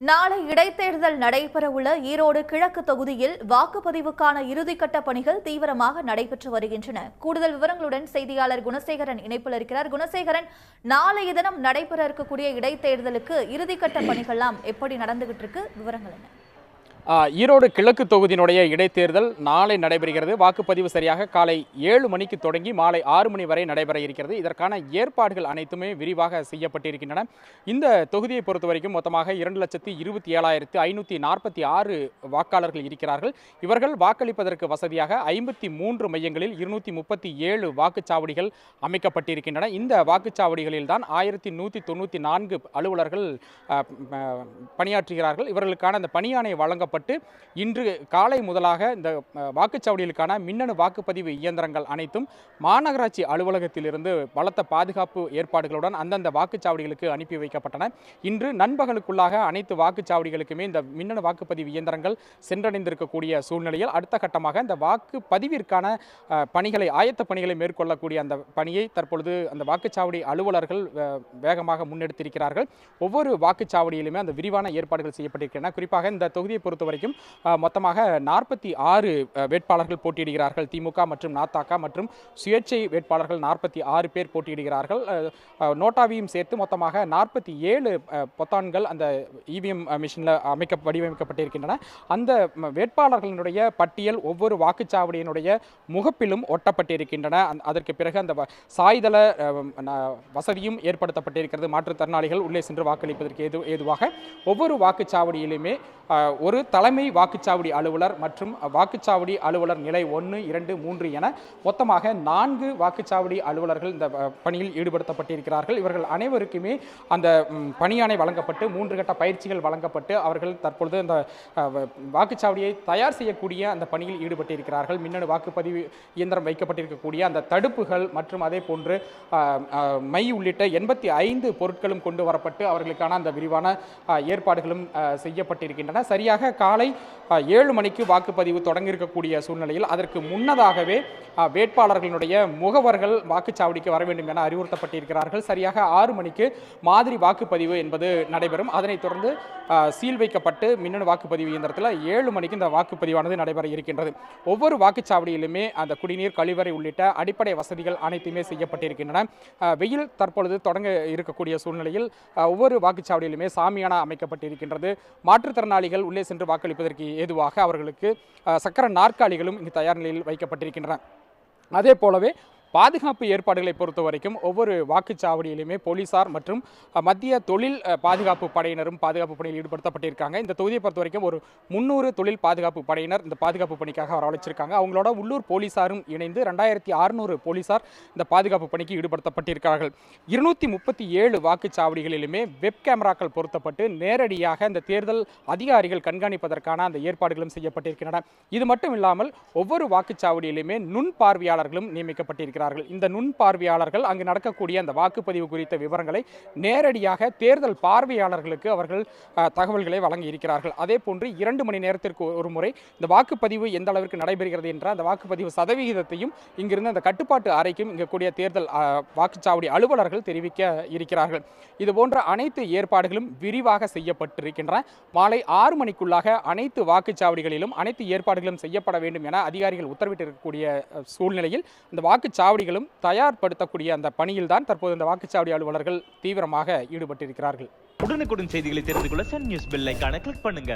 நாளை இடைத்தேர்தல் நடைபெறவுள்ள ஈரோடு கிழக்கு தொகுதியில் வாக்குப்பதிவுக்கான இறுதிக்கட்ட பணிகள் தீவிரமாக நடைபெற்று வருகின்றன. கூடுதல் விவரங்களுடன் செய்தியாளர் குணசேகரன் இணைப்பில் இருக்கிறார். குணசேகரன், நாளைய தினம் நடைபெற இருக்கக்கூடிய இடைத்தேர்தலுக்கு இறுதிக்கட்ட பணிகள்லாம் எப்படி நடந்துகிட்டு இருக்கு? விவரங்கள் என்ன? ஈரோடு கிழக்கு தொகுதியினுடைய இடைத்தேர்தல் நாளை நடைபெறுகிறது. வாக்குப்பதிவு சரியாக காலை 7 மணிக்கு தொடங்கி மாலை 6 மணி வரை நடைபெற இருக்கிறது. இதற்கான ஏற்பாடுகள் அனைத்துமே விரிவாக செய்யப்பட்டிருக்கின்றன. இந்த தொகுதியை பொறுத்த வரைக்கும் மொத்தமாக 2,27,546 வாக்காளர்கள் இருக்கிறார்கள். இவர்கள் வாக்களிப்பதற்கு வசதியாக 53 மையங்களில் 237 வாக்குச்சாவடிகள் அமைக்கப்பட்டிருக்கின்றன. இந்த வாக்குச்சாவடிகளில் தான் 1194 அலுவலர்கள் பணியாற்றுகிறார்கள். இவர்களுக்கான அந்த பணியாணை வழங்கப்பட்டு இன்று காலை முதலாக இந்த வாக்குச்சாவடிகளுக்கான மின்னணு வாக்குப்பதிவு இயந்திரங்கள் அனைத்தும் மாநகராட்சி அலுவலகத்திலிருந்து பலத்த பாதுகாப்பு ஏற்பாடுகளுடன் அந்தந்த வாக்குச்சாவடிகளுக்கு அனுப்பி வைக்கப்பட்டன. இன்று நண்பகலுக்குள்ளாக அனைத்து வாக்குச்சாவடிகளுக்குமே இந்த மின்னணு வாக்குப்பதிவு இயந்திரங்கள் சென்றடைந்திருக்கக்கூடிய சூழ்நிலையில் அடுத்த கட்டமாக இந்த வாக்குப்பதிவிற்கான பணிகளை ஆயத்த பணிகளை மேற்கொள்ளக்கூடிய அந்த பணியை தற்பொழுது அந்த வாக்குச்சாவடி அலுவலர்கள் வேகமாக முன்னெடுத்திருக்கிறார்கள். ஒவ்வொரு வாக்குச்சாவடியிலுமே அந்த விரிவான ஏற்பாடுகள் செய்யப்பட்டிருக்கின்றன. குறிப்பாக இந்த தொகுதியை பொறுத்த வரைக்கும் மொத்தமாக 46 வேட்பாளர்கள் போட்டியிடுகிறார்கள். திமுக மற்றும் நாதாக மற்றும் சுயேட்சை வேட்பாளர்கள் 46 பேர் போட்டியிடுகிறார்கள். நோட்டாவையும் சேர்த்து மொத்தமாக 47 பொத்தான்கள் அந்த இவிஎம் மிஷினில் வடிவமைக்கப்பட்டிருக்கின்றன. அந்த வேட்பாளர்களுடைய பட்டியல் ஒவ்வொரு வாக்குச்சாவடியினுடைய முகப்பிலும் ஒட்டப்பட்டிருக்கின்றன. அதற்கு பிறகு அந்த சாய்தள வசதியும் ஏற்படுத்தப்பட்டிருக்கிறது. மாற்றுத்திறனாளிகள் உள்ளே சென்று வாக்களிப்பதற்கு ஏதுவாக ஒவ்வொரு வாக்குச்சாவடியிலுமே ஒரு தலைமை வாக்குச்சாவடி அலுவலர் மற்றும் வாக்குச்சாவடி அலுவலர் நிலை 1, 2, 3 என மொத்தமாக 4 வாக்குச்சாவடி அலுவலர்கள் இந்த பணியில் ஈடுபடுத்தப்பட்டிருக்கிறார்கள். இவர்கள் அனைவருக்குமே அந்த பணியாணை வழங்கப்பட்டு 3 கட்ட பயிற்சிகள் வழங்கப்பட்டு அவர்கள் தற்பொழுது அந்த வாக்குச்சாவடியை தயார் செய்யக்கூடிய அந்த பணியில் ஈடுபட்டிருக்கிறார்கள். மின்னணு வாக்குப்பதிவு இயந்திரம் வைக்கப்பட்டிருக்கக்கூடிய அந்த தடுப்புகள் மற்றும் அதே போன்று மை உள்ளிட்ட 85 பொருட்களும் கொண்டு வரப்பட்டு அவர்களுக்கான அந்த விரிவான ஏற்பாடுகளும் செய்யப்பட்டிருக்கின்றன. சரியாக காலை 7 மணிக்கு வாக்குப்பதிவு தொடங்கியிருக்கக்கூடிய சூழ்நிலையில் அதற்கு முன்னதாகவே வேட்பாளர்களுடைய முகவர்கள் வாக்குச்சாவடிக்கு வர வேண்டும் என அறிவுறுத்தப்பட்டிருக்கிறார்கள். சரியாக 6 மணிக்கு மாதிரி வாக்குப்பதிவு என்பது நடைபெறும். அதனைத் தொடர்ந்து சீல் வைக்கப்பட்டு மின்னணு வாக்குப்பதிவு இயந்திரத்தில் 7 மணிக்கு இந்த வாக்குப்பதிவானது நடைபெற இருக்கின்றது. ஒவ்வொரு வாக்குச்சாவடியிலுமே அந்த குடிநீர், கழிவறை உள்ளிட்ட அடிப்படை வசதிகள் அனைத்துமே செய்யப்பட்டிருக்கின்றன. வெயில் தற்பொழுது தொடங்க இருக்கக்கூடிய சூழ்நிலையில் ஒவ்வொரு வாக்குச்சாவடியிலுமே சாமியானா அமைக்கப்பட்டிருக்கின்றது. மாற்றுத்திறனாளிகள் உள்ளே சென்று வாக்களிப்பதற்கு ஏதுவாக அவர்களுக்கு சக்கர நாற்காலிகளும் இங்கு தயார் நிலையில் வைக்கப்பட்டிருக்கின்றன. அதே போலவே பாதுகாப்பு ஏற்பாடுகளை பொறுத்த வரைக்கும் ஒவ்வொரு வாக்குச்சாவடியிலுமே போலீசார் மற்றும் மத்திய தொழில் பாதுகாப்பு படையினரும் பாதுகாப்பு பணியில் ஈடுபடுத்தப்பட்டிருக்காங்க. இந்த தொகுதியை பொறுத்த வரைக்கும் ஒரு 300 தொழில் பாதுகாப்பு படையினர் இந்த பாதுகாப்பு பணிக்காக வரவழைச்சிருக்காங்க. அவங்களோட உள்ளூர் போலீசாரும் இணைந்து 2600 போலீசார் இந்த பாதுகாப்பு பணிக்கு ஈடுபடுத்தப்பட்டிருக்கிறார்கள். 237 வாக்குச்சாவடிகளிலுமே வெப் கேமராக்கள் பொருத்தப்பட்டு நேரடியாக இந்த தேர்தல் அதிகாரிகள் கண்காணிப்பதற்கான அந்த ஏற்பாடுகளும் செய்யப்பட்டிருக்கின்றன. இது மட்டும் இல்லாமல் ஒவ்வொரு வாக்குச்சாவடியிலுமே நுண் பார்வையாளர்களும் நியமிக்கப்பட்டிருக்கிறார்கள். இந்த நுண் பார்வையாளர்கள் அங்கு நடக்கக்கூடிய அந்த வாக்குப்பதிவு குறித்த விவரங்களை நேரடியாக தேர்தல் பார்வையாளர்களுக்கு அவர்கள் தகவல்களை வழங்கி இருக்கிறார்கள். அதே போன்று 2 மணி நேரத்திற்கு ஒரு முறை இந்த வாக்குப்பதிவு எந்த அளவிற்கு நடைபெறுகிறது என்ற அந்த வாக்குப்பதிவு சதவிகிதத்தையும் இங்கிருந்து அந்த கட்டுப்பாட்டு அறைக்கும் இங்கு கூடிய தேர்தல் வாக்குச்சாவடி அலுவலர்கள் தெரிவிக்க இருக்கிறார்கள். இது போன்ற அனைத்து ஏற்பாடுகளும் விரிவாக செய்யப்பட்டிருக்கின்றன. மாலை 6 மணிக்குள்ளாக அனைத்து வாக்குச்சாவடிகளிலும் அனைத்து ஏற்பாடுகளும் செய்யப்பட வேண்டும் என அதிகாரிகள் உத்தரவிட்டிருக்கக்கூடிய சூழ்நிலையில் இந்த வாக்குச்சாவடிகளும் தயார்படுத்தக்கூடிய அந்த பணியில் தான் தற்போது இந்த வாக்குச்சாவடி அலுவலர்கள் தீவிரமாக ஈடுபட்டிருக்கிறார்கள். உடனுக்குடன் செய்திகளை தெரிந்து கொள்ள சன் நியூஸ் பெல் ஐகானை கிளிக் பண்ணுங்க.